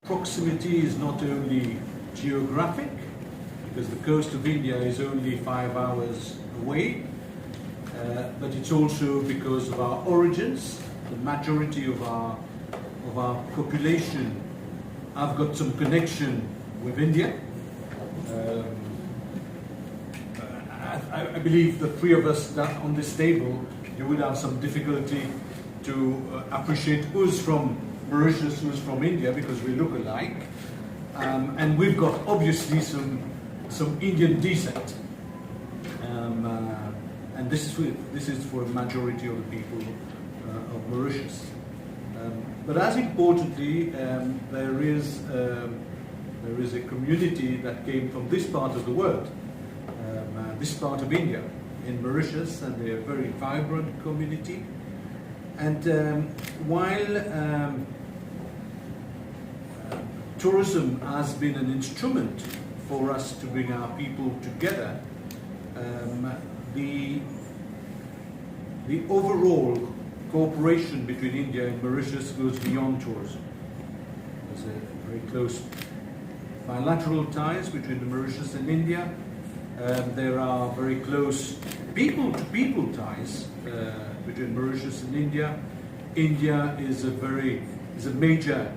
Proximity is not only geographic, because the coast of India is only 5 hours away, but it's also because of our origins. The majority of our population have got some connection with India. I believe the three of us that on this table, you would have some difficulty to appreciate who's from Mauritius, who's from India, because we look alike. And we've got obviously some Indian descent. And this is for a majority of the people of Mauritius. But as importantly, there is a community that came from this part of the world, this part of India, in Mauritius, and they're a very vibrant community. And while tourism has been an instrument for us to bring our people together, the overall cooperation between India and Mauritius goes beyond tourism. There's a very close bilateral ties between the Mauritius and India. There are very close people-to-people ties between Mauritius and India. India is a major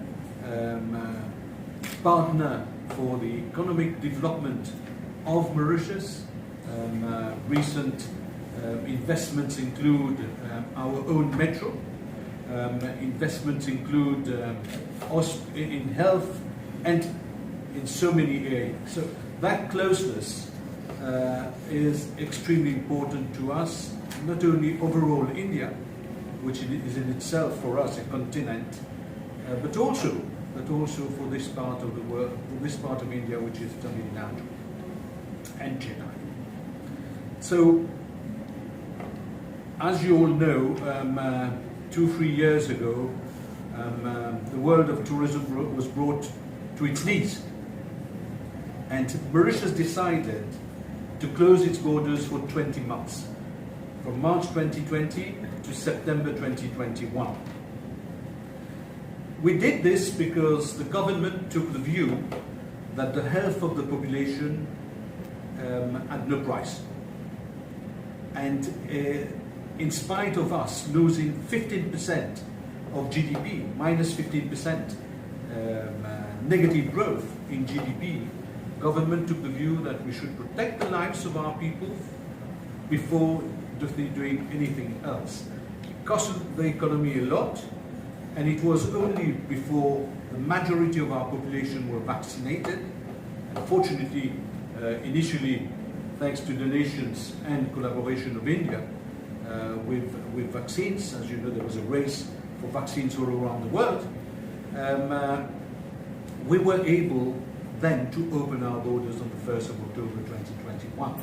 partner for the economic development of Mauritius. Recent investments include our own metro. Investments include in health and in so many areas. So that closeness is extremely important to us, not only overall India, which is in itself for us a continent, but also for this part of the world, for this part of India, which is Tamil Nadu and Chennai. So, as you all know, 2-3 years ago, the world of tourism was brought to its knees, and Mauritius decided to close its borders for 20 months, from March 2020 to September 2021. We did this because the government took the view that the health of the population had no price. And in spite of us losing 15% of GDP, minus 15% negative growth in GDP, government took the view that we should protect the lives of our people before doing anything else. It costed the economy a lot, and it was only before the majority of our population were vaccinated. Unfortunately, initially, thanks to donations and collaboration of India with vaccines, as you know, there was a race for vaccines all around the world, we were able then to open our borders on the 1st of October 2021.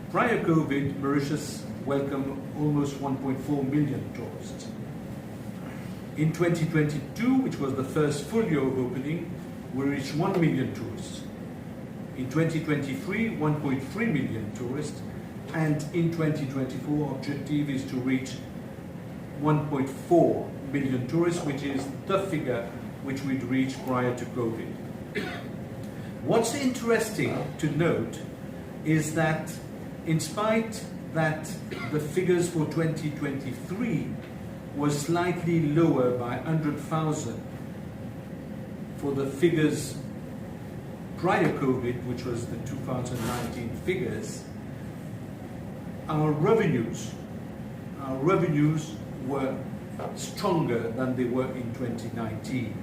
Prior COVID, Mauritius welcomed almost 1.4 million tourists. In 2022, which was the first full year of opening, we reached 1 million tourists. In 2023, 1.3 million tourists, and in 2024, objective is to reach 1.4 million tourists, which is the figure which we'd reached prior to COVID. What's interesting to note is that in spite that the figures for 2023 was slightly lower by 100,000 for the figures prior COVID, which was the 2019 figures, our revenues were stronger than they were in 2019,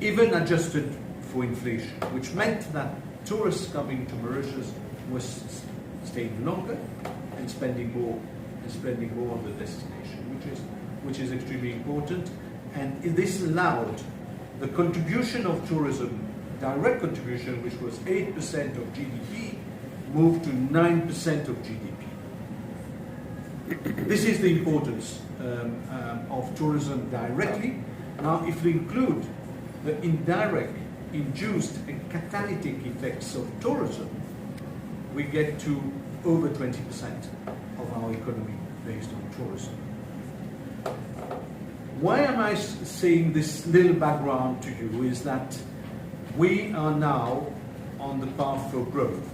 even adjusted for inflation, which meant that tourists coming to Mauritius was staying longer and spending more on the destination, which is extremely important. And this allowed the contribution of tourism, direct contribution, which was 8% of GDP, moved to 9% of GDP. This is the importance of tourism directly. Now, if we include the indirect, induced and catalytic effects of tourism, we get to over 20% of our economy based on tourism. Why am I saying this little background to you is that we are now on the path for growth.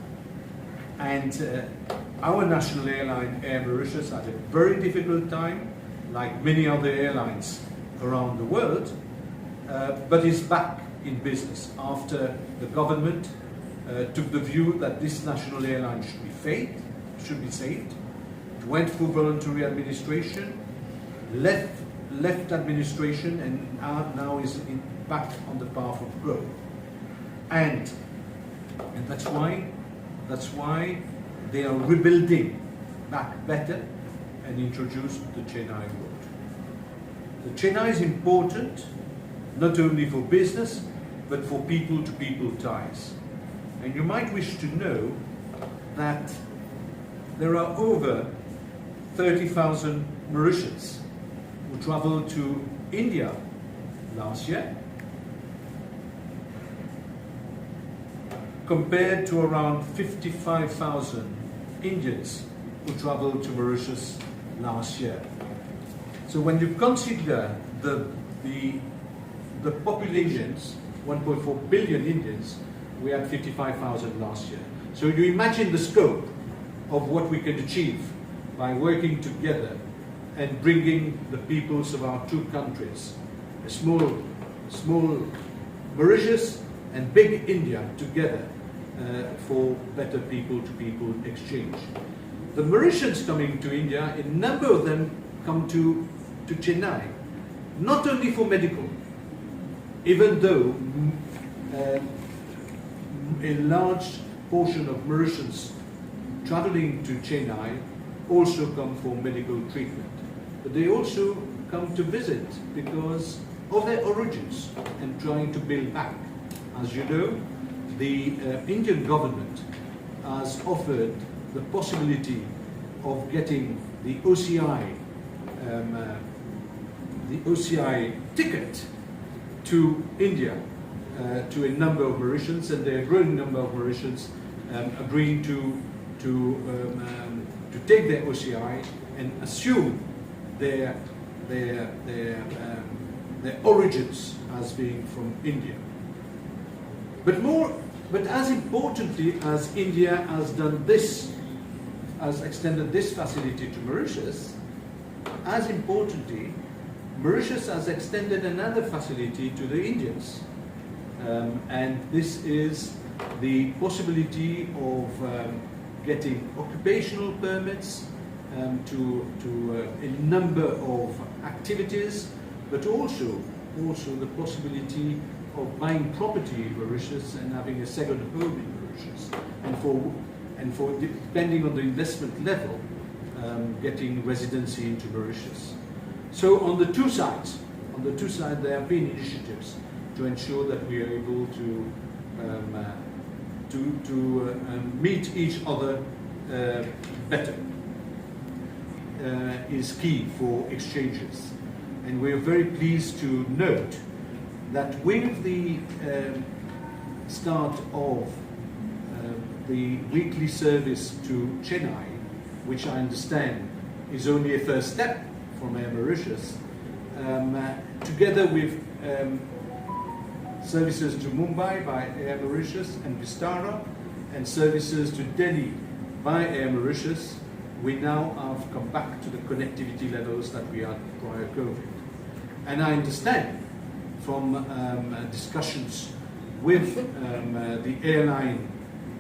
And our national airline, Air Mauritius, had a very difficult time, like many other airlines around the world, but is back in business after the government took the view that this national airline should be saved. It went through voluntary administration, left administration, and now is back on the path of growth. And that's why they are rebuilding back better and introduced the Chennai route. The Chennai is important not only for business but for people-to-people ties. And you might wish to know that there are over 30,000 Mauritians who traveled to India last year, compared to around 55,000 Indians who traveled to Mauritius last year. So when you consider the populations, 1.4 billion Indians, we had 55,000 last year. So you imagine the scope of what we can achieve by working together and bringing the peoples of our two countries, a small Mauritius and big India together for better people-to-people exchange. The Mauritians coming to India, a number of them come to Chennai, not only for medical, even though a large portion of Mauritians traveling to Chennai also come for medical treatment. But they also come to visit because of their origins and trying to build back. As you know, the Indian government has offered the possibility of getting the OCI ticket to India to a number of Mauritians, and there are a growing number of Mauritians agreeing to take their OCI and assume their origins as being from India. But as importantly as India has done this, has extended this facility to Mauritius, as importantly, Mauritius has extended another facility to the Indians. And this is the possibility of getting occupational permits to a number of activities, but also the possibility of buying property in Mauritius and having a second home in Mauritius, and for depending on the investment level, getting residency into Mauritius. So on the two sides, there have been initiatives to ensure that we are able to meet each other better. Is key for exchanges, and we are very pleased to note that with the start of the weekly service to Chennai, which I understand is only a first step from Air Mauritius, together with services to Mumbai by Air Mauritius and Vistara, and services to Delhi by Air Mauritius, we now have come back to the connectivity levels that we had prior COVID. And I understand from discussions with the airline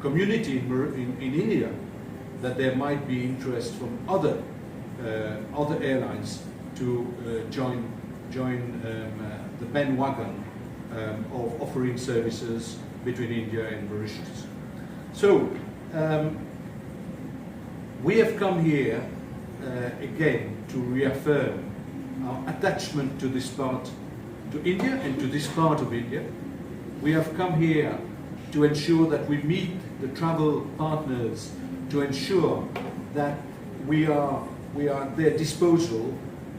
community in India that there might be interest from other airlines to join the bandwagon of offering services between India and Mauritius. So we have come here again to reaffirm our attachment to this part, to India and to this part of India. We have come here to ensure that we meet the travel partners, to ensure that we are at their disposal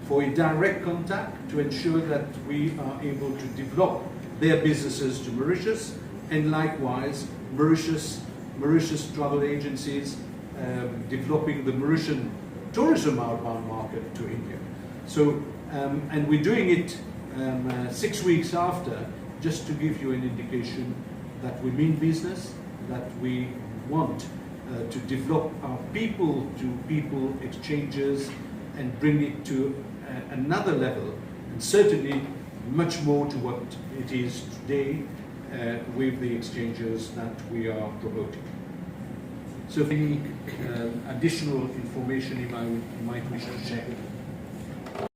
for a direct contact, to ensure that we are able to develop their businesses to Mauritius, and likewise Mauritius travel agencies developing the Mauritian tourism outbound market to India. So And we're doing it 6 weeks after, just to give you an indication that we mean business, that we want to develop our people-to-people exchanges and bring it to another level, and certainly much more to what it is today with the exchanges that we are promoting. So if any additional information you might wish to share.